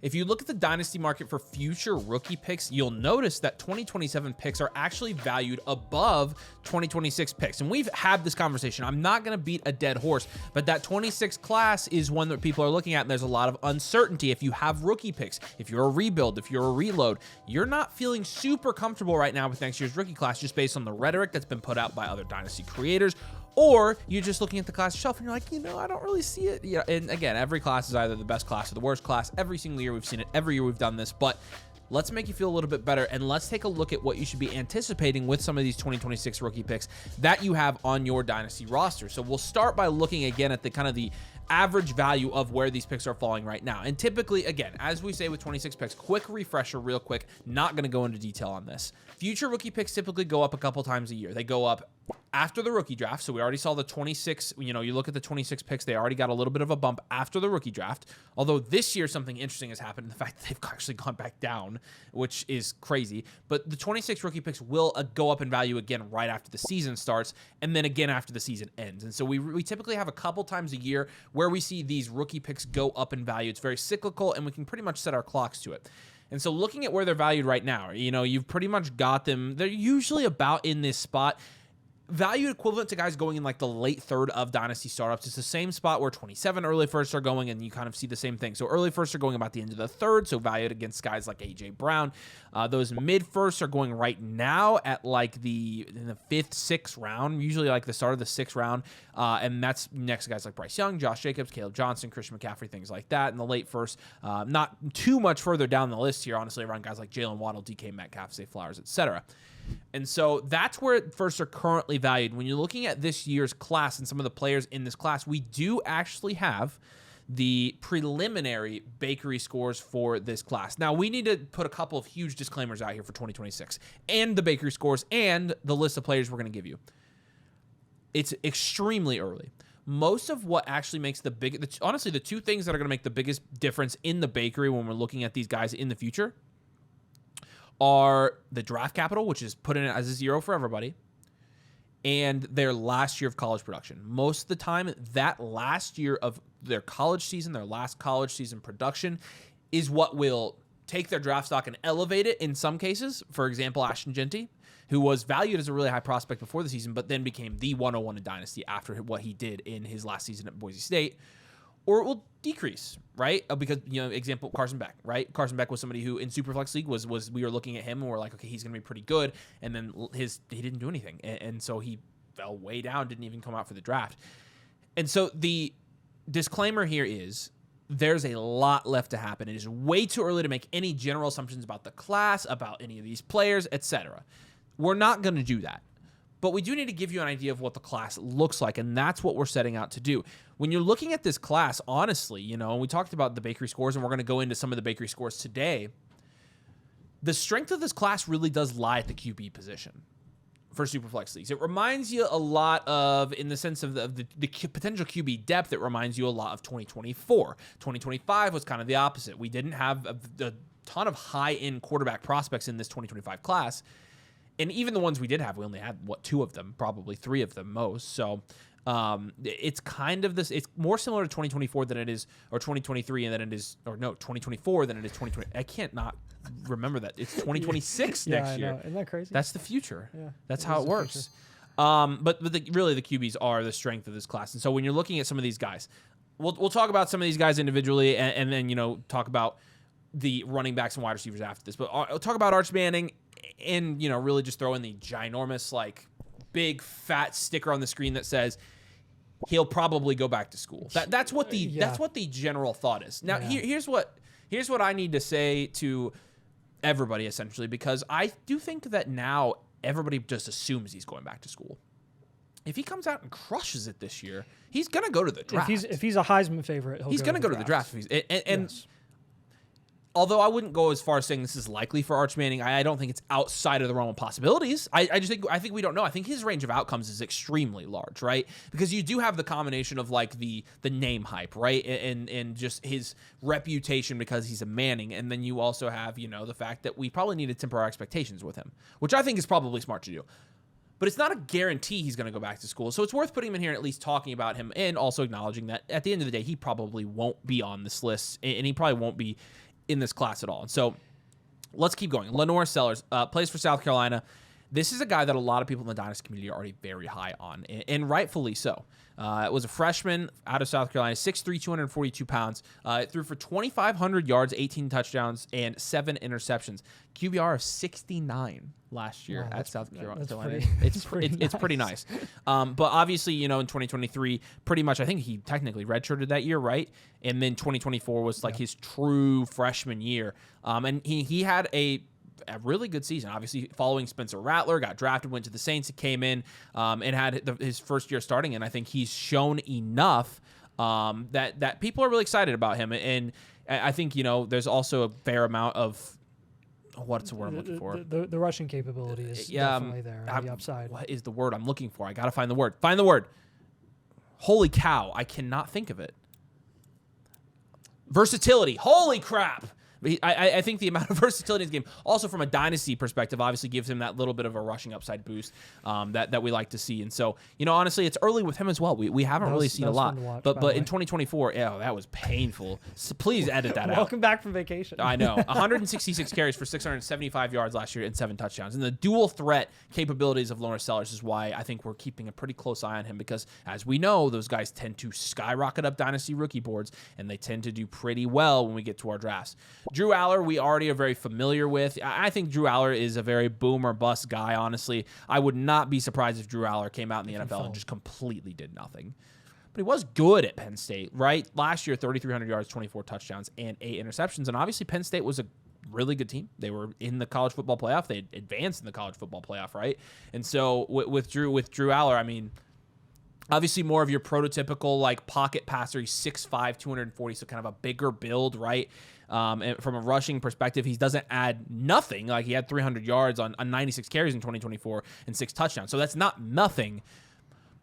If you look at the Dynasty market for future rookie picks, you'll notice that 2027 picks are actually valued above 2026 picks. And we've had this conversation. I'm not going to beat a dead horse, but that 26 class is one that people are looking at, and there's a lot of uncertainty. If you have rookie picks, if you're a rebuild, if you're a reload, you're not feeling super comfortable right now with next year's rookie class just based on the rhetoric that's been put out by other Dynasty creators. Or you're just looking at the class yourself and you're like, I don't really see it. Yeah, and again, every class is either the best class or the worst class. Every single year we've seen it. Every year we've done this. But let's make you feel a little bit better, and let's take a look at what you should be anticipating with some of these 2026 rookie picks that you have on your Dynasty roster. So we'll start by looking again at the average value of where these picks are falling right now. And typically, again, as we say with 26 picks, quick refresher real quick, not going to go into detail on this. Future rookie picks typically go up a couple times a year. They go up after the rookie draft. So we already saw the 26, you look at the 26 picks, they already got a little bit of a bump after the rookie draft. Although this year something interesting has happened, the fact that they've actually gone back down, which is crazy. But the 26 rookie picks will go up in value again right after the season starts, and then again after the season ends. And so we typically have a couple times a year where we see these rookie picks go up in value. It's very cyclical, and we can pretty much set our clocks to it. And so looking at where they're valued right now, you've pretty much got them. They're usually about in this spot. Valued equivalent to guys going in like the late third of Dynasty startups. It's the same spot where 27 early firsts are going, and you kind of see the same thing. So early firsts are going about the end of the third, so valued against guys like A.J. Brown. Those mid firsts are going right now at like in the fifth, sixth round, usually like the start of the sixth round. And that's next to guys like Bryce Young, Josh Jacobs, Caleb Johnson, Christian McCaffrey, things like that. In the late first, not too much further down the list here, honestly, around guys like Jalen Waddle, DK Metcalf, Zay Flowers, etc. And so that's where firsts are currently valued. When you're looking at this year's class and some of the players in this class, we do actually have the preliminary bakery scores for this class. Now, we need to put a couple of huge disclaimers out here for 2026 and the bakery scores and the list of players we're going to give you. It's extremely early. Most of what actually makes honestly, the two things that are going to make the biggest difference in the bakery when we're looking at these guys in the future are the draft capital, which is put in as a 0 for everybody, and their last year of college production. Most of the time, that last year of their college season, their last college season production, is what will take their draft stock and elevate it in some cases. For example, Ashton Genty, who was valued as a really high prospect before the season, but then became the 101 in Dynasty after what he did in his last season at Boise State. Or it will decrease, right? Because, example, Carson Beck, right? Carson Beck was somebody who in Superflex League was we were looking at him and we're like, okay, he's going to be pretty good. And then he didn't do anything. And so he fell way down, didn't even come out for the draft. And so the disclaimer here is there's a lot left to happen. It is way too early to make any general assumptions about the class, about any of these players, etc. We're not going to do that. But we do need to give you an idea of what the class looks like, and that's what we're setting out to do. When you're looking at this class, honestly, and we talked about the bakery scores, and we're going to go into some of the bakery scores today, the strength of this class really does lie at the QB position for Superflex Leagues. It reminds you a lot of, in the sense of the potential QB depth, it reminds you a lot of 2024. 2025 was kind of the opposite. We didn't have a ton of high-end quarterback prospects in this 2025 class. And even the ones we did have, we only had, 2 of them, probably 3 of them most. So it's kind of this, it's more similar to 2024 than it is, or 2023 than it is, or no, 2024 than it is 2020. I can't not remember that. It's 2026 next year. I know. Isn't that crazy? That's the future. Yeah, that's how it works. But really the QBs are the strength of this class. And so when you're looking at some of these guys, we'll talk about some of these guys individually and then, talk about the running backs and wide receivers after this. But I'll talk about Arch Manning and, really just throw in the ginormous, big fat sticker on the screen that says he'll probably go back to school. That's what the general thought is. Now, here's what I need to say to everybody, essentially, because I do think that now everybody just assumes he's going back to school. If he comes out and crushes it this year, he's going to go to the draft. If he's a Heisman favorite, he's going to go to the draft. Yes. Although I wouldn't go as far as saying this is likely for Arch Manning, I don't think it's outside of the realm of possibilities. I think we don't know. I think his range of outcomes is extremely large, right? Because you do have the combination of the name hype, right, and just his reputation because he's a Manning, and then you also have the fact that we probably need to temper our expectations with him, which I think is probably smart to do. But it's not a guarantee he's going to go back to school, so it's worth putting him in here and at least talking about him and also acknowledging that at the end of the day he probably won't be on this list, and he probably won't be in this class at all. And so let's keep going. Lenore Sellers plays for South Carolina. This is a guy that a lot of people in the Dynasty community are already very high on, and rightfully so. It was a freshman out of South Carolina, 6'3", 242 pounds. Threw for 2,500 yards, 18 touchdowns, and 7 interceptions. QBR of 69 last year at South Carolina. It's pretty nice. But obviously, you know, in 2023, pretty much, I think he technically redshirted that year, right? And then 2024 was like his true freshman year. And he had a really good season. Obviously, following Spencer Rattler, got drafted, went to the Saints, came in and had his first year starting, and I think he's shown enough that people are really excited about him. And I think, you know, there's also a fair amount of what's the word I'm looking for? The rushing capability is definitely there on the upside. What is the word I'm looking for? I got to find the word. Find the word. Holy cow. I cannot think of it. Versatility. Holy crap. I think the amount of versatility in this game, also from a dynasty perspective, obviously gives him that little bit of a rushing upside boost that we like to see. And so, you know, honestly, it's early with him as well. We haven't really seen a lot. But in 2024, that was painful. So please edit that out. Welcome back from vacation. I know. 166 carries for 675 yards last year and 7 touchdowns. And the dual threat capabilities of Lenore Sellers is why I think we're keeping a pretty close eye on him, because as we know, those guys tend to skyrocket up dynasty rookie boards, and they tend to do pretty well when we get to our drafts. Drew Aller, we already are very familiar with. I think Drew Aller is a very boom or bust guy, honestly. I would not be surprised if Drew Aller came out in the NFL and just completely did nothing. But he was good at Penn State, right? Last year, 3,300 yards, 24 touchdowns, and 8 interceptions. And obviously, Penn State was a really good team. They were in the college football playoff. They advanced in the college football playoff, right? And so with Drew Aller, I mean, obviously more of your prototypical like pocket passer. He's 6'5", 240, so kind of a bigger build, right? And from a rushing perspective, he doesn't add nothing. Like, he had 300 yards on 96 carries in 2024 and 6 touchdowns. So that's not nothing,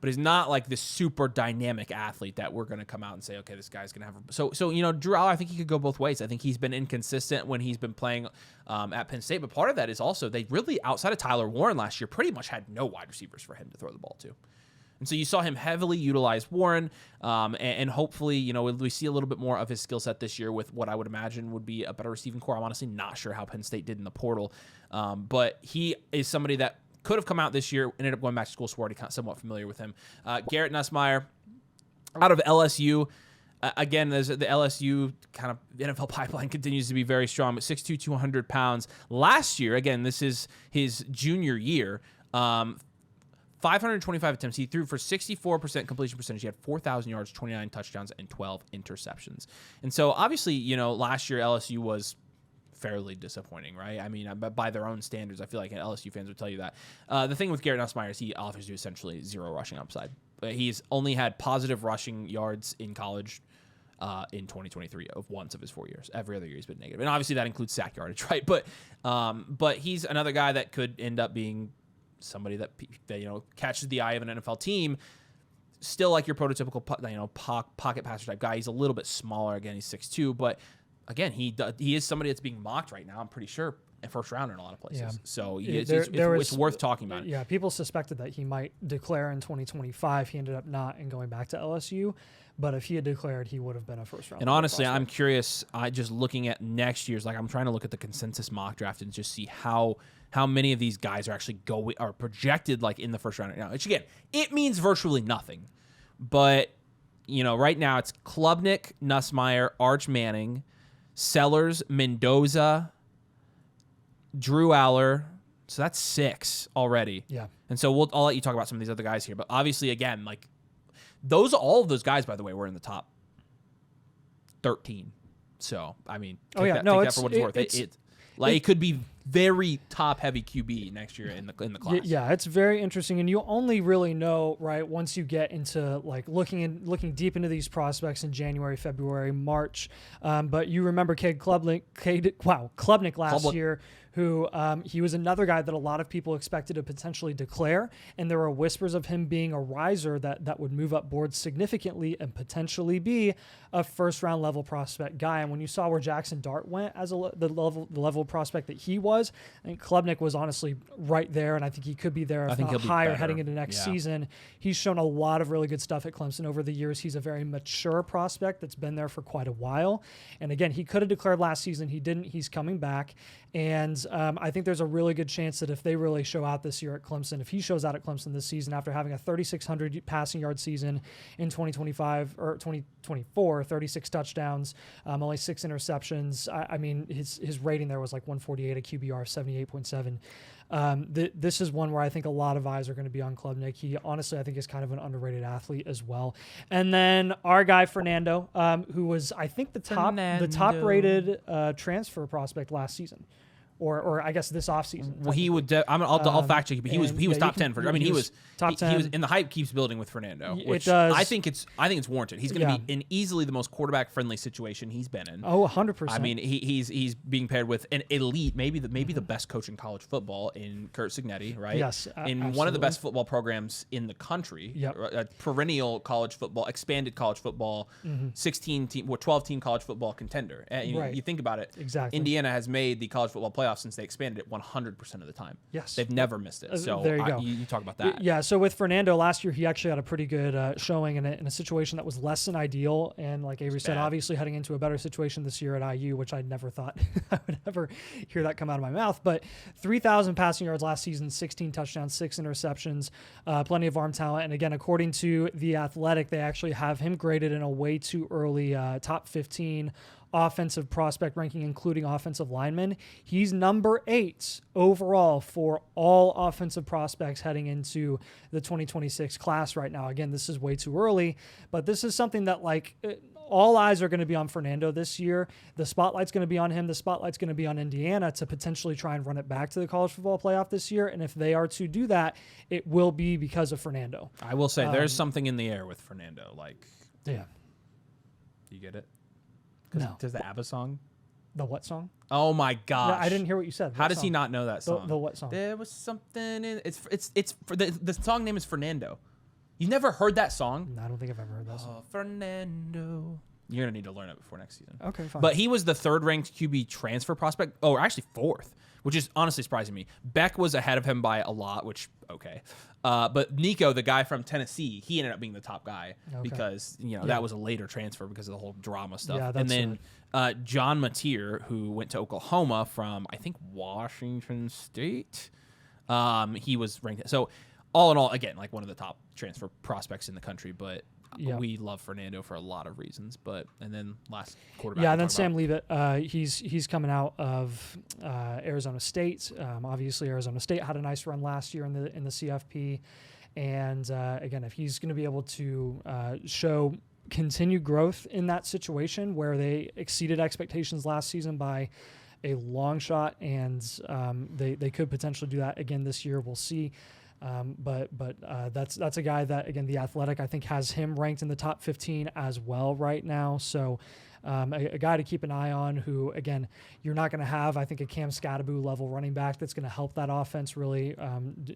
but he's not like this super dynamic athlete that we're going to come out and say, okay, this guy's going to have. So you know, Drew Aller, I think he could go both ways. I think he's been inconsistent when he's been playing at Penn State, but part of that is also they really, outside of Tyler Warren last year, pretty much had no wide receivers for him to throw the ball to. And so you saw him heavily utilize Warren, and hopefully, you know, we see a little bit more of his skill set this year with what I would imagine would be a better receiving core. I'm honestly not sure how Penn State did in the portal, but he is somebody that could have come out this year, ended up going back to school, so we're already somewhat familiar with him. Garrett Nussmeier out of LSU. Again, there's the LSU kind of NFL pipeline continues to be very strong, but 6'2", 200 pounds. Last year, again, this is his junior year, 525 attempts. He threw for 64% completion percentage. He had 4,000 yards, 29 touchdowns, and 12 interceptions. And so, obviously, you know, last year LSU was fairly disappointing, right? I mean, by their own standards, I feel like LSU fans would tell you that. The thing with Garrett Nussmeier is he offers you essentially zero rushing upside. He's only had positive rushing yards in college in 2023 of once of his 4 years. Every other year he's been negative. And obviously that includes sack yardage, right? But he's another guy that could end up being somebody that you know catches the eye of an NFL team. Still like your prototypical pocket passer type guy. He's a little bit smaller. Again, he's 6'2", but again, he is somebody that's being mocked right now, I'm pretty sure, in first round in a lot of places. Yeah. So it's worth talking about. Yeah, people suspected that he might declare in 2025. He ended up not and going back to LSU. But if he had declared, he would have been a first round. And honestly, I'm curious. Just looking at next year's, like I'm trying to look at the consensus mock draft and just see how many of these guys are actually are projected like in the first round right now. Which again, it means virtually nothing. But you know, right now it's Klubnik, Nussmeier, Arch Manning, Sellers, Mendoza, Drew Aller. So that's 6 already. Yeah. And so I'll let you talk about some of these other guys here. But obviously, again, like all of those guys, by the way, were in the top 13. So I mean, take that for what it's worth. It could be very top-heavy QB next year in the class. Yeah, it's very interesting, and you only really know right once you get into like looking deep into these prospects in January, February, March. But you remember Klubnik last year, who he was another guy that a lot of people expected to potentially declare, and there were whispers of him being a riser that would move up boards significantly and potentially be a first-round level prospect guy. And when you saw where Jackson Dart went as the level prospect that he was, I think Klubnik was honestly right there, and I think he could be there if not higher heading into next season. He's shown a lot of really good stuff at Clemson over the years. He's a very mature prospect that's been there for quite a while. And again, he could have declared last season. He didn't. He's coming back. And I think there's a really good chance that if they really show out this year at Clemson, if he shows out at Clemson this season after having a 3,600 passing yard season in 2025 or 2024, 36 touchdowns, only 6 interceptions. I mean, his rating there was like 148, a QBR 78.7. This is one where I think a lot of eyes are going to be on Klubnik. He honestly, I think, is kind of an underrated athlete as well. And then our guy Fernando, who was, I think, the top rated transfer prospect last season. Or I guess this offseason. Well, he would. I'll fact check it, but he was top 10 for. I mean, he was top 10. He was, and the hype keeps building with Fernando, which it does. I think it's warranted. He's going to be in easily the most quarterback friendly situation he's been in. Oh, 100%. I mean, he's being paired with an elite, maybe the best coach in college football in Kurt Signetti, right? Yes, in absolutely. One of the best football programs in the country. Yep. Perennial college football, expanded college football, 12 team college football contender. And you think about it. Exactly. Indiana has made the college football playoffs since they expanded it 100% of the time. Yes. They've never missed it. So there you go. You talk about that. Yeah. So with Fernando last year, he actually had a pretty good showing in a situation that was less than ideal. And like Avery said, obviously heading into a better situation this year at IU, which I never thought I would ever hear that come out of my mouth. But 3,000 passing yards last season, 16 touchdowns, 6 interceptions, plenty of arm talent. And again, according to The Athletic, they actually have him graded in a way too early top 15 offensive prospect ranking, including offensive linemen. He's number 8 overall for all offensive prospects heading into the 2026 class right now. Again, this is way too early, but this is something that all eyes are going to be on Fernando this year. The spotlight's going to be on him. The spotlight's going to be on Indiana to potentially try and run it back to the college football playoff this year. And if they are to do that, it will be because of Fernando. I will say there's something in the air with Fernando. Yeah. Do you get it? No. Does the ABBA song? The what song? Oh my gosh! No, I didn't hear what you said. How does he not know that song? The what song? There was something in it's the song name is Fernando. You've never heard that song? No, I don't think I've ever heard that song. Fernando. You're gonna need to learn it before next season. Okay, fine. But he was the 3rd ranked QB transfer prospect. Oh, actually 4th, which is honestly surprising me. Beck was ahead of him by a lot, which okay. But Nico, the guy from Tennessee, he ended up being the top guy because that was a later transfer because of the whole drama stuff. Yeah, and then John Mateer, who went to Oklahoma from I think Washington State, he was ranked. So all in all, again, like one of the top transfer prospects in the country, but. Yep. We love Fernando for a lot of reasons, and then last quarterback. Yeah, and then Sam Leavitt, he's coming out of Arizona State. Obviously, Arizona State had a nice run last year in the CFP, and again, if he's going to be able to show continued growth in that situation where they exceeded expectations last season by a long shot, and they could potentially do that again this year. We'll see. But that's a guy that, again, The Athletic, I think, has him ranked in the top 15 as well right now. So a guy to keep an eye on who, again, you're not going to have, I think, a Cam Scattaboo level running back that's going to help that offense really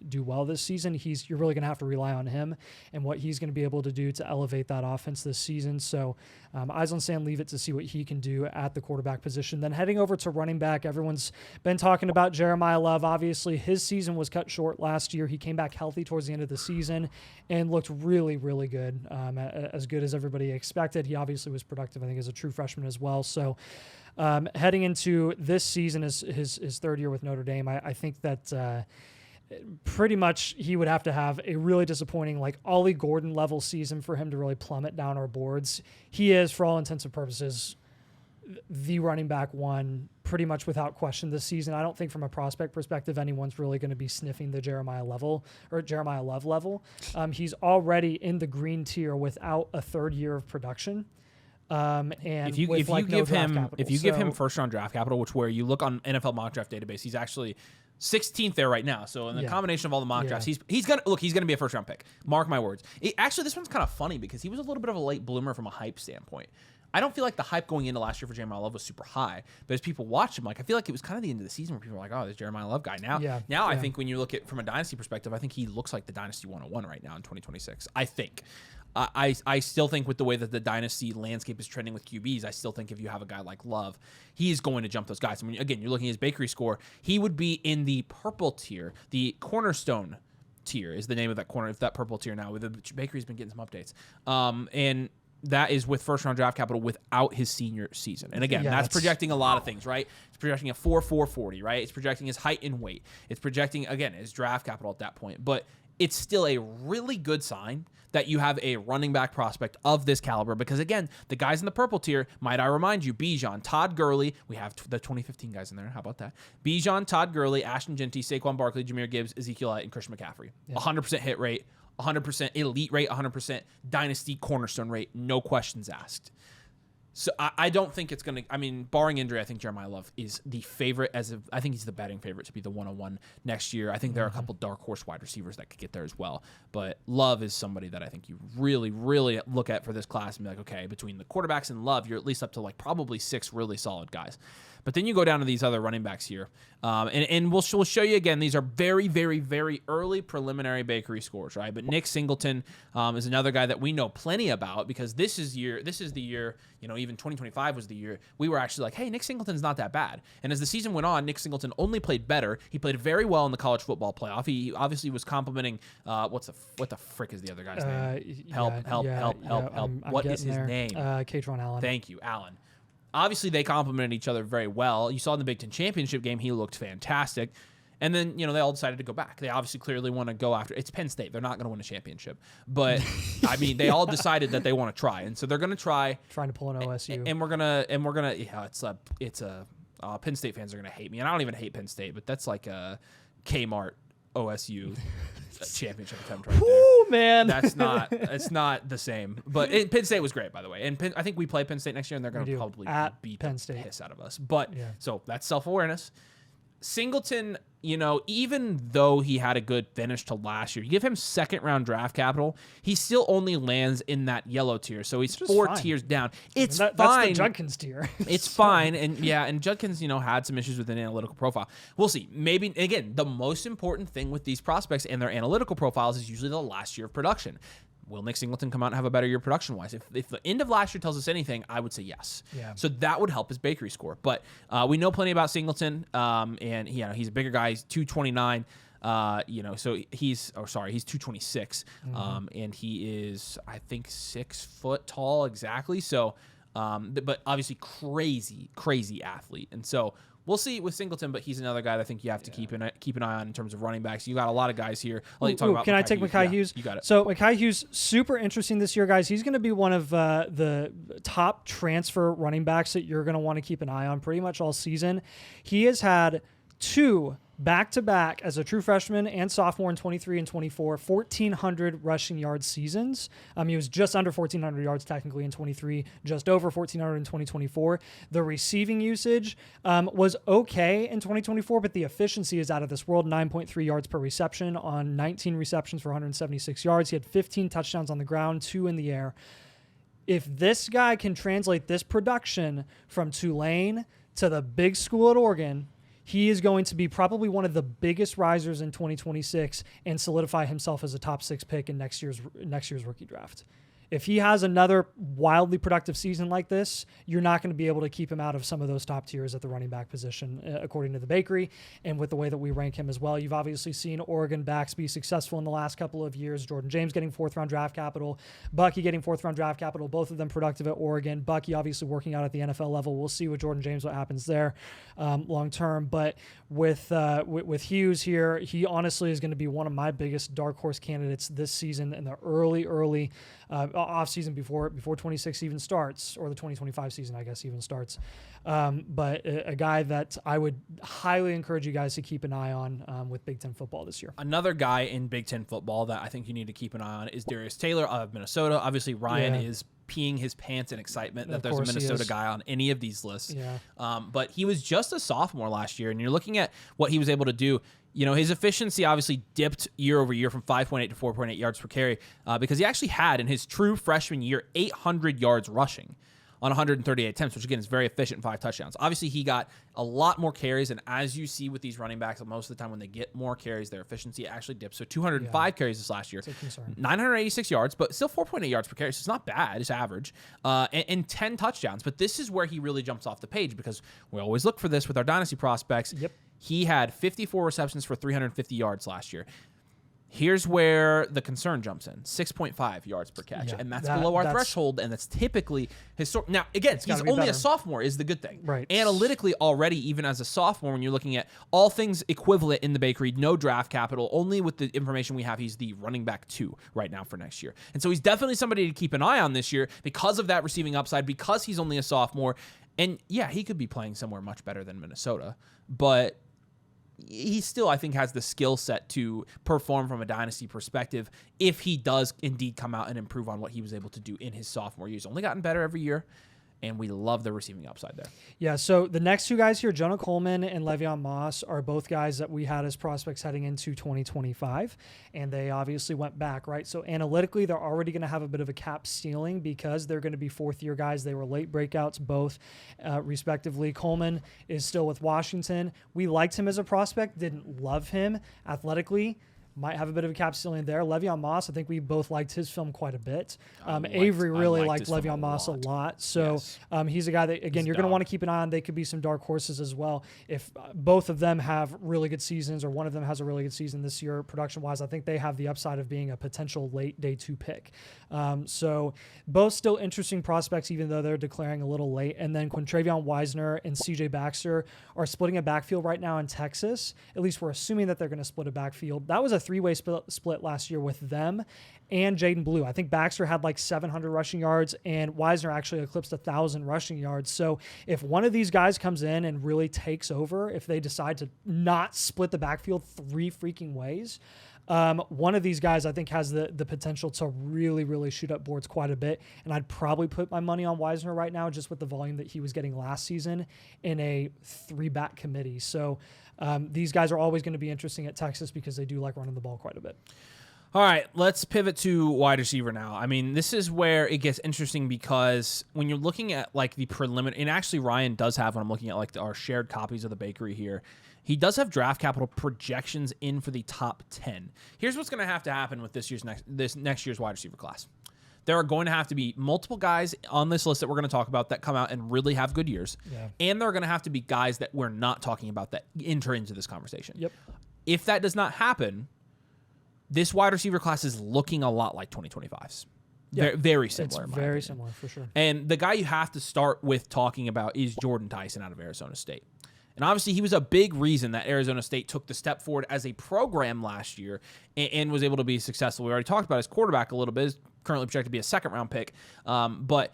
do well this season. You're really going to have to rely on him and what he's going to be able to do to elevate that offense this season. So eyes on Sam Leavitt to see what he can do at the quarterback position. Then heading over to running back, everyone's been talking about Jeremiah Love. Obviously, his season was cut short last year. He came back healthy towards the end of the season and looked really, really good, as good as everybody expected. He obviously was productive, I think, as a true freshman as well. So heading into this season, his 3rd year with Notre Dame, I think that pretty much he would have to have a really disappointing, like Ollie Gordon level season for him to really plummet down our boards. He is, for all intents and purposes, the running back one pretty much without question this season. I don't think from a prospect perspective, anyone's really going to be sniffing the Jeremiah Love level. He's already in the green tier without a 3rd year of production. And if you give him first round draft capital, which where you look on NFL mock draft database, he's actually 16th there right now. So in the combination of all the mock drafts, he's gonna be a first round pick. Mark my words. Actually, this one's kind of funny because he was a little bit of a late bloomer from a hype standpoint. I don't feel like the hype going into last year for Jeremiah Love was super high, but as people watch him, like I feel like it was kind of the end of the season where people were like, oh, there's Jeremiah Love guy. Now I think when you look at from a dynasty perspective, I think he looks like the Dynasty 101 right now in 2026. I think. I still think with the way that the dynasty landscape is trending with QBs, I still think if you have a guy like Love, he is going to jump those guys. I mean, again, you're looking at his bakery score. He would be in the purple tier. The cornerstone tier is the name of that corner. It's that purple tier now. With the bakery's been getting some updates. And that is with first-round draft capital without his senior season. And again, that's projecting a lot of things, right? It's projecting a 4.40, right? It's projecting his height and weight. It's projecting, again, his draft capital at that point. But it's still a really good sign that you have a running back prospect of this caliber because, again, the guys in the purple tier, might I remind you, Bijan, Todd Gurley, we have the 2015 guys in there. How about that? Bijan, Todd Gurley, Ashton Genty, Saquon Barkley, Jahmyr Gibbs, Ezekiel Elliott, and Christian McCaffrey. 100% hit rate, 100% elite rate, 100% dynasty cornerstone rate, no questions asked. So I don't think it's going to, I mean, barring injury, I think Jeremiah Love is the favorite I think he's the betting favorite to be the 101 next year. I think there are a couple dark horse wide receivers that could get there as well. But Love is somebody that I think you really, really look at for this class and be like, okay, between the quarterbacks and Love, you're at least up to like probably 6 really solid guys. But then you go down to these other running backs here. And we'll show you again, these are very, very, very early preliminary bakery scores, right? But Nick Singleton is another guy that we know plenty about because this is the year, you know, even 2025 was the year we were actually like, hey, Nick Singleton's not that bad. And as the season went on, Nick Singleton only played better. He played very well in the college football playoff. He obviously was complimenting, what the frick is the other guy's name? Help. What is his name? Katron Allen. Thank you, Allen. Obviously, they complemented each other very well. You saw in the Big Ten Championship game, he looked fantastic. And then, you know, they all decided to go back. They obviously clearly want to go after. It's Penn State. They're not going to win a championship. But, I mean, they all decided that they want to try. And so they're going to try. Trying to pull an OSU. And we're going to, yeah, Penn State fans are going to hate me. And I don't even hate Penn State, but that's like a Kmart OSU championship attempt right there. Ooh, man. It's not the same. But Penn State was great, by the way. And I think we play Penn State next year, and they're going to probably beat Penn State. the piss out of us. But so that's self-awareness. Singleton, you know, even though he had a good finish to last year, you give him second-round draft capital, he still only lands in that yellow tier. So he's 4 tiers down. It's fine. That's the Judkins tier. It's fine. And Judkins, you know, had some issues with an analytical profile. We'll see. Maybe, again, the most important thing with these prospects and their analytical profiles is usually the last year of production. Will Nick Singleton come out and have a better year production-wise? If the end of last year tells us anything, I would say yes. Yeah. So that would help his bakery score. But we know plenty about Singleton, and he's a bigger guy. He's 229. So he's 226, and he is, I think, 6 foot tall exactly. So, but obviously crazy athlete, and so. We'll see with Singleton, but he's another guy that I think you have to keep an eye on in terms of running backs. You got a lot of guys here. I'll let you talk about. Can I take Mekhi Hughes? You got it. So Mekhi Hughes, super interesting this year, guys. He's going to be one of the top transfer running backs that you're going to want to keep an eye on pretty much all season. He has had 2 back-to-back as a true freshman and sophomore in 23 and 24, 1,400 rushing yard seasons. He was just under 1,400 yards technically in 23, just over 1,400 in 2024. The receiving usage was okay in 2024, but the efficiency is out of this world, 9.3 yards per reception on 19 receptions for 176 yards. He had 15 touchdowns on the ground, 2 in the air. If this guy can translate this production from Tulane to the big school at Oregon, he is going to be probably one of the biggest risers in 2026 and solidify himself as a top 6 pick in next year's rookie draft. If he has another wildly productive season like this, you're not going to be able to keep him out of some of those top tiers at the running back position, according to the bakery, and with the way that we rank him as well. You've obviously seen Oregon backs be successful in the last couple of years. Jordan James getting 4th-round draft capital, Bucky getting 4th-round draft capital, both of them productive at Oregon. Bucky obviously working out at the NFL level. We'll see with Jordan James what happens there long term. But with Hughes here, he honestly is going to be one of my biggest dark horse candidates this season in the early off season before 26 even starts, or the 2025 season, I guess, even starts. But a guy that I would highly encourage you guys to keep an eye on with Big Ten football this year. Another guy in Big Ten football that I think you need to keep an eye on is Darius Taylor of Minnesota. Obviously, Ryan is peeing his pants in excitement that there's a Minnesota guy on any of these lists. Yeah. But he was just a sophomore last year, and you're looking at what he was able to do. You know, his efficiency obviously dipped year over year from 5.8 to 4.8 yards per carry because he actually had, in his true freshman year, 800 yards rushing. on 138 attempts, which again is very efficient, 5 touchdowns. Obviously, he got a lot more carries, and as you see with these running backs, most of the time when they get more carries, their efficiency actually dips. So 205 carries this last year, 986 yards, but still 4.8 yards per carry, so it's not bad. It's average, and 10 touchdowns. But this is where he really jumps off the page because we always look for this with our dynasty prospects. Yep. He had 54 receptions for 350 yards last year. Here's where the concern jumps in: 6.5 yards per catch, and that's below our threshold, and that's typically historic. Now, again, he's only a sophomore is the good thing. Right. Analytically, already, even as a sophomore, when you're looking at all things equivalent in the bakery, no draft capital, only with the information we have, he's the running back 2 right now for next year. And so he's definitely somebody to keep an eye on this year because of that receiving upside, because he's only a sophomore. And yeah, he could be playing somewhere much better than Minnesota, but he still, I think, has the skill set to perform from a dynasty perspective if he does indeed come out and improve on what he was able to do in his sophomore year. He's only gotten better every year, and we love the receiving upside there. Yeah, so the next 2 guys here, Jonah Coleman and Le'Veon Moss, are both guys that we had as prospects heading into 2025, and they obviously went back, right? So analytically, they're already going to have a bit of a cap ceiling because they're going to be 4th-year guys. They were late breakouts, both respectively. Coleman is still with Washington. We liked him as a prospect, didn't love him athletically. Might have a bit of a cap ceiling there. Le'Veon Moss, I think we both liked his film quite a bit. Avery really liked Le'Veon Moss a lot. So he's a guy that, again, you're going to want to keep an eye on. They could be some dark horses as well. If both of them have really good seasons or one of them has a really good season this year production-wise, I think they have the upside of being a potential late day 2 pick. So both still interesting prospects, even though they're declaring a little late. And then Quintravion Wisner and CJ Baxter are splitting a backfield right now in Texas. At least we're assuming that they're going to split a backfield. That was a 3-way split last year with them and Jaden Blue. I think Baxter had like 700 rushing yards and Wisner actually eclipsed 1,000 rushing yards. So if one of these guys comes in and really takes over, if they decide to not split the backfield 3 freaking ways, one of these guys I think has the potential to really, really shoot up boards quite a bit. And I'd probably put my money on Wisner right now just with the volume that he was getting last season in a 3-back committee. So these guys are always going to be interesting at Texas because they do like running the ball quite a bit. All right, let's pivot to wide receiver now. I mean, this is where it gets interesting because when you're looking at like the preliminary, and actually Ryan does have, when I'm looking at like our shared copies of the bakery here, he does have draft capital projections in for the top 10. Here's what's going to have to happen with this next year's wide receiver class. There are going to have to be multiple guys on this list that we're going to talk about that come out and really have good years. Yeah. And there are going to have to be guys that we're not talking about that enter into this conversation. Yep. If that does not happen, this wide receiver class is looking a lot like 2025's. Yeah. Very similar. It's very similar, for sure. And the guy you have to start with talking about is Jordan Tyson out of Arizona State. And obviously, he was a big reason that Arizona State took the step forward as a program last year and was able to be successful. We already talked about his quarterback a little bit. He's currently projected to be a 2nd-round pick. But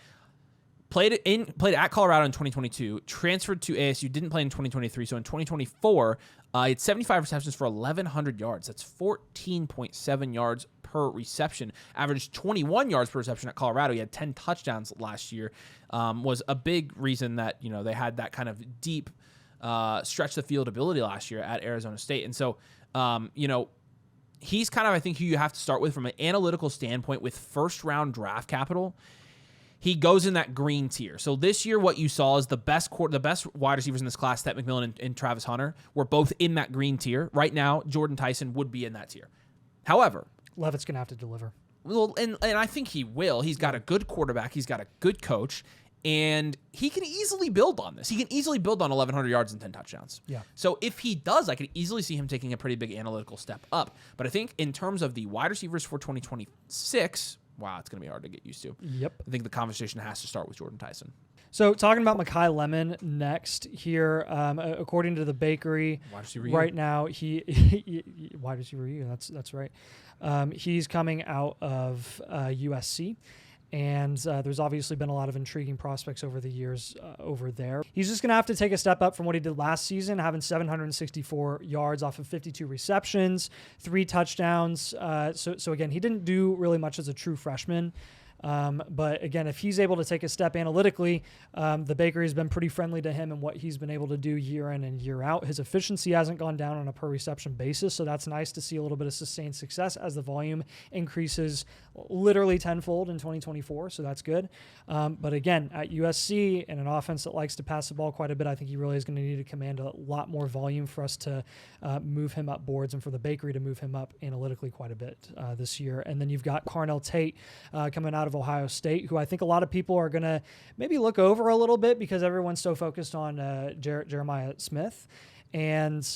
played at Colorado in 2022, transferred to ASU, didn't play in 2023. So in 2024, he had 75 receptions for 1,100 yards. That's 14.7 yards per reception. Averaged 21 yards per reception at Colorado. He had 10 touchdowns last year. Was a big reason that they had that kind of deep stretch the field ability last year at Arizona State. And so, he's kind of, I think, who you have to start with from an analytical standpoint with 1st-round draft capital. He goes in that green tier. So this year, what you saw is the best wide receivers in this class, Seth McMillan and Travis Hunter, were both in that green tier. Right now, Jordan Tyson would be in that tier. However, Levitt's going to have to deliver. Well, and I think he will. He's got a good quarterback. He's got a good coach. And he can easily build on this. He can easily build on 1,100 yards and 10 touchdowns. Yeah. So if he does, I could easily see him taking a pretty big analytical step up. But I think in terms of the wide receivers for 2026, wow, it's going to be hard to get used to. Yep. I think the conversation has to start with Jordan Tyson. So talking about Mekhi Lemon next here, according to the bakery, right now he wide receiver U. That's right. He's coming out of USC. And there's obviously been a lot of intriguing prospects over the years over there. He's just going to have to take a step up from what he did last season, having 764 yards off of 52 receptions, 3 touchdowns. So again, he didn't do really much as a true freshman. But again, if he's able to take a step analytically, the bakery has been pretty friendly to him and what he's been able to do year in and year out. His efficiency hasn't gone down on a per reception basis, so that's nice to see a little bit of sustained success as the volume increases literally tenfold in 2024, so that's good. But again, at USC, in an offense that likes to pass the ball quite a bit, I think he really is going to need to command a lot more volume for us to move him up boards and for the bakery to move him up analytically quite a bit this year. And then you've got Carnell Tate coming out of Ohio State, who I think a lot of people are going to maybe look over a little bit because everyone's so focused on Jeremiah Smith. And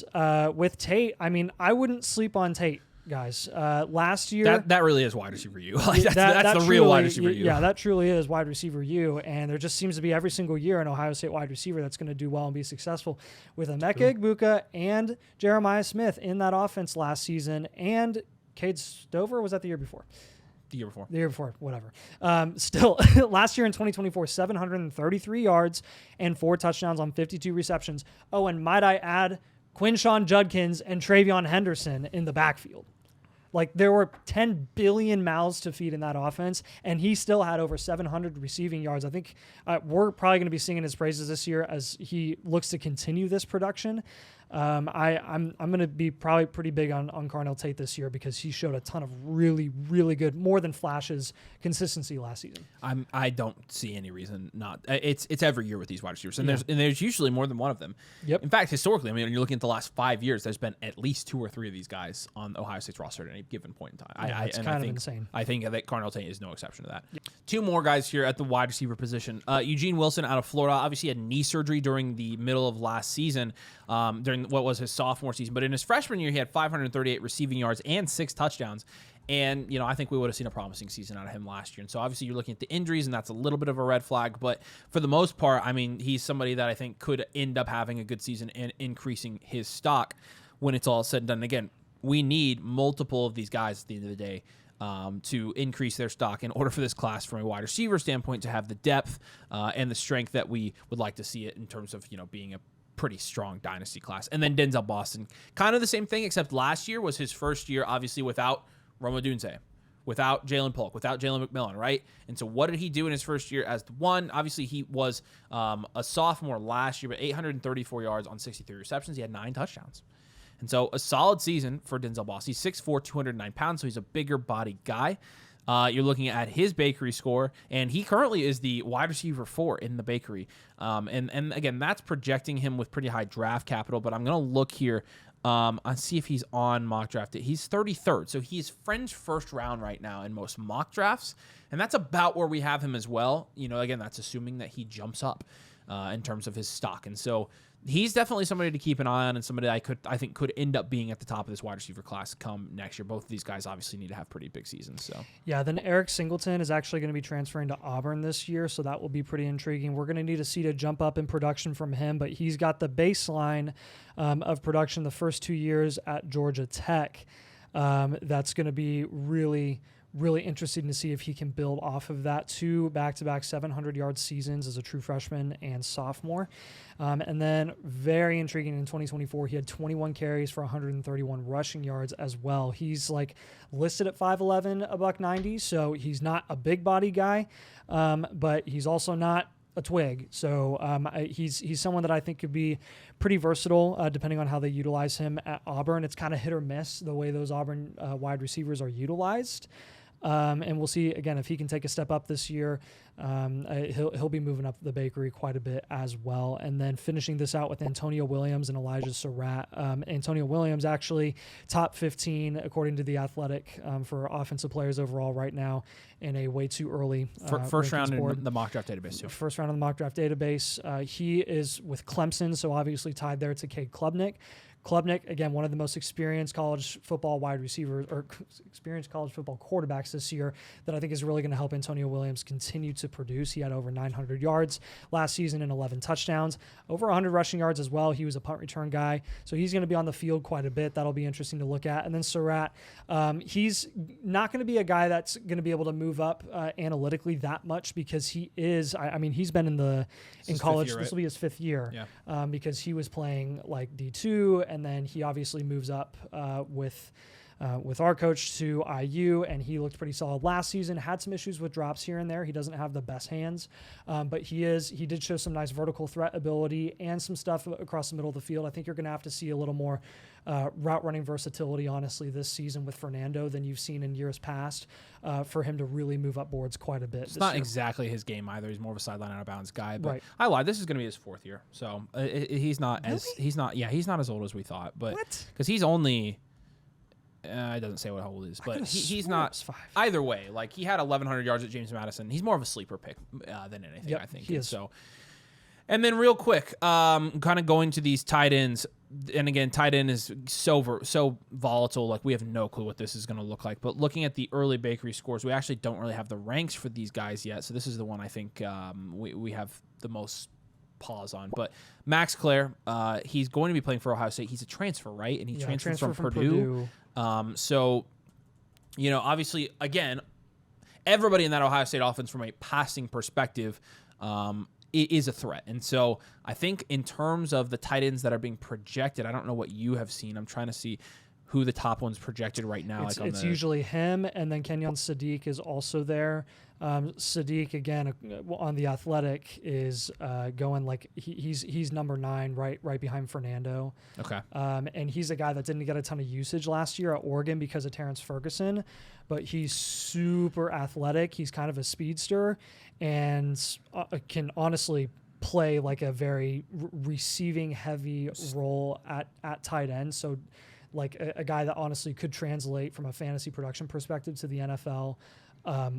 with Tate, I mean, I wouldn't sleep on Tate, guys. Last year, that really is wide receiver U. Like that's the real wide receiver U. Yeah, that truly is wide receiver U. And there just seems to be every single year an Ohio State wide receiver that's going to do well and be successful with Emeka Egbuka and Jeremiah Smith in that offense last season. And Cade Stover, was that the year before? The year before, whatever. Still, last year in 2024, 733 yards and 4 touchdowns on 52 receptions. Oh, and might I add, Quinshawn Judkins and Travion Henderson in the backfield. Like, there were 10 billion mouths to feed in that offense, and he still had over 700 receiving yards. I think we're probably going to be singing his praises this year as he looks to continue this production. I'm going to be probably pretty big on Carnell Tate this year because he showed a ton of really, really good, more than flashes, consistency last season. I don't see any reason not. It's every year with these wide receivers, and there's usually more than one of them. Yep. In fact, historically, I mean, when you're looking at the last 5 years, there's been at least 2 or 3 of these guys on Ohio State's roster at any given point in time. It's kind of insane. I think that Carnell Tate is no exception to that. Yep. 2 more guys here at the wide receiver position. Eugene Wilson out of Florida obviously had knee surgery during the middle of last season, during what was his sophomore season. But in his freshman year, he had 538 receiving yards and 6 touchdowns. And, you know, I think we would have seen a promising season out of him last year. And so obviously you're looking at the injuries, and that's a little bit of a red flag. But for the most part, I mean, he's somebody that I think could end up having a good season and increasing his stock when it's all said and done. And again, we need multiple of these guys at the end of the day to increase their stock in order for this class from a wide receiver standpoint to have the depth and the strength that we would like to see it in terms of, you know, being a pretty strong dynasty class. And then Denzel Boston, kind of the same thing, except last year was his first year, obviously, without Rome Odunze, without Jalen Polk, without Jalen McMillan, right? And so what did he do in his first year as the one? Obviously, he was a sophomore last year, but 834 yards on 63 receptions. He had 9 touchdowns. And so a solid season for Denzel Boston. He's 6'4", 209 pounds, so he's a bigger body guy. You're looking at his bakery score, and he currently is the wide receiver 4 in the bakery. And again, that's projecting him with pretty high draft capital, but I'm going to look here and see if he's on mock draft. He's 33rd, so he's fringe first round right now in most mock drafts, and that's about where we have him as well. You know, again, that's assuming that he jumps up in terms of his stock. And so he's definitely somebody to keep an eye on and somebody I think could end up being at the top of this wide receiver class come next year. Both of these guys obviously need to have pretty big seasons. So yeah, then Eric Singleton is actually going to be transferring to Auburn this year, so that will be pretty intriguing. We're going to need to see a jump up in production from him, but he's got the baseline of production the first 2 years at Georgia Tech. That's going to be really interesting to see if he can build off of that. 2 back-to-back 700-yard seasons as a true freshman and sophomore. And then very intriguing in 2024, he had 21 carries for 131 rushing yards as well. He's like listed at 5'11", $190, so he's not a big body guy, but he's also not a twig. So he's someone that I think could be pretty versatile depending on how they utilize him at Auburn. It's kind of hit or miss the way those Auburn wide receivers are utilized. And we'll see, again, if he can take a step up this year. He'll be moving up the bakery quite a bit as well. And then finishing this out with Antonio Williams and Elijah Surratt. Antonio Williams actually top 15 according to The Athletic for offensive players overall right now in a way too early first round in the mock draft database too. First round in the mock draft database. He is with Clemson, so obviously tied there to Cade Klubnik. Klubnik, again, one of the most experienced college football wide receivers or experienced college football quarterbacks this year that I think is really going to help Antonio Williams continue to produce. He had over 900 yards last season and 11 touchdowns, over 100 rushing yards as well. He was a punt return guy, so he's going to be on the field quite a bit. That'll be interesting to look at. And then Surratt, he's not going to be a guy that's going to be able to move up analytically that much because he is, I mean, he's been in college. Year, right? This will be his 5th year because he was playing like D2, and then he obviously moves up with with our coach to IU, and he looked pretty solid last season. Had some issues with drops here and there. He doesn't have the best hands, but he did show some nice vertical threat ability and some stuff across the middle of the field. I think you're going to have to see a little more route running versatility, honestly, this season with Fernando than you've seen in years past for him to really move up boards quite a bit. It's not exactly his game either. He's more of a sideline out of bounds guy. But right. I lied. This is going to be his 4th year, so he's not really? he's not as old as we thought. But because he's only. It doesn't say what how old he is, but he's not. Either way, like he had 1,100 yards at James Madison. He's more of a sleeper pick than anything, yep, I think. He is. So, and then real quick, kind of going to these tight ends, and again, tight end is so volatile. Like we have no clue what this is going to look like. But looking at the early bakery scores, we actually don't really have the ranks for these guys yet. So this is the one I think we have the most pause on. But Max Clare, he's going to be playing for Ohio State. He's a transfer, right? And he transferred from Purdue. So, you know, obviously, again, everybody in that Ohio State offense from a passing perspective is a threat. And so I think in terms of the tight ends that are being projected, I don't know what you have seen. I'm trying to see who the top one's projected right now. It's usually him, and then Kenyon Sadiq is also there. Sadiq, again, on the Athletic, is going like he's number 9, right behind Fernando. Okay. And he's a guy that didn't get a ton of usage last year at Oregon because of Terrence Ferguson, but he's super athletic. He's kind of a speedster and can honestly play like a very receiving heavy role at tight end. So like a guy that honestly could translate from a fantasy production perspective to the NFL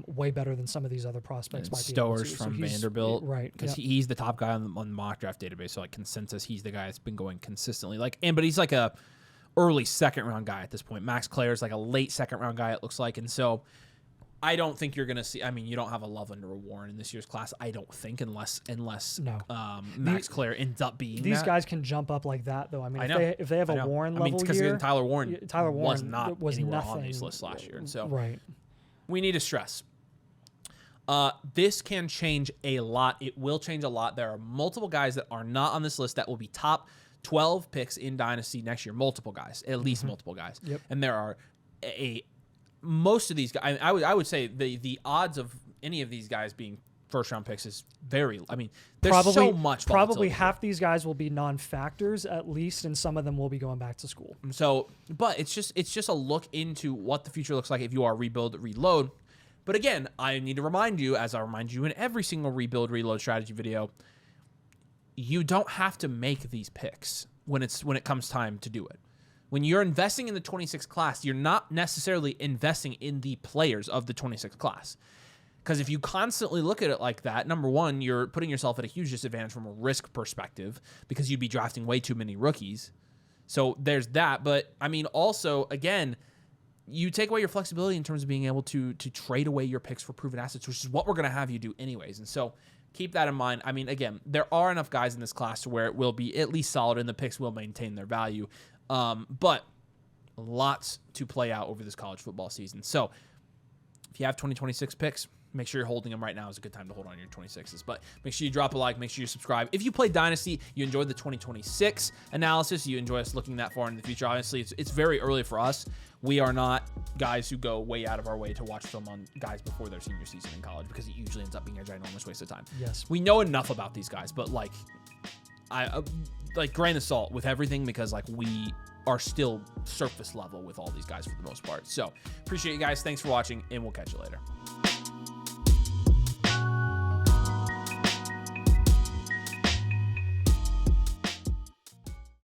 way better than some of these other prospects might be. Stowers from Vanderbilt, right? Because he's the top guy on the mock draft database. So like consensus, he's the guy that's been going consistently. But he's like a early 2nd round guy at this point. Max Clare's like a late 2nd round guy, it looks like, and so I don't think you're going to see. I mean, you don't have a Loveland or a Warren in this year's class. I don't think unless Max Clare ends up being these guys can jump up like that, though. I mean, if they have a Warren level because year, Tyler Warren was nothing on these lists last year, and so right. We need to stress. This can change a lot. It will change a lot. There are multiple guys that are not on this list that will be top 12 picks in Dynasty next year. Multiple guys, at least multiple guys. Yep. And there are most of these guys. I would say the odds of any of these guys being 1st round picks is very. I mean, there's so much. Probably half these guys will be non-factors at least, and some of them will be going back to school. So, but it's just a look into what the future looks like if you are reload. But again, I need to remind you, as I remind you in every single reload strategy video, you don't have to make these picks when it comes time to do it. When you're investing in the 26th class, you're not necessarily investing in the players of the 26th class. Because if you constantly look at it like that, number one, you're putting yourself at a huge disadvantage from a risk perspective because you'd be drafting way too many rookies. So there's that. But, I mean, also, again, you take away your flexibility in terms of being able to trade away your picks for proven assets, which is what we're going to have you do anyways. And so keep that in mind. I mean, again, there are enough guys in this class to where it will be at least solid and the picks will maintain their value. But lots to play out over this college football season. So if you have 2026 picks, make sure you're holding them right now. Is a good time to hold on your 26s. But make sure you drop a like. Make sure you subscribe. If you play Dynasty, you enjoyed the 2026 analysis, you enjoy us looking that far into the future. Honestly, it's very early for us. We are not guys who go way out of our way to watch film on guys before their senior season in college because it usually ends up being a ginormous waste of time. Yes. We know enough about these guys, but I grain of salt with everything because we are still surface level with all these guys for the most part. So appreciate you guys. Thanks for watching, and we'll catch you later.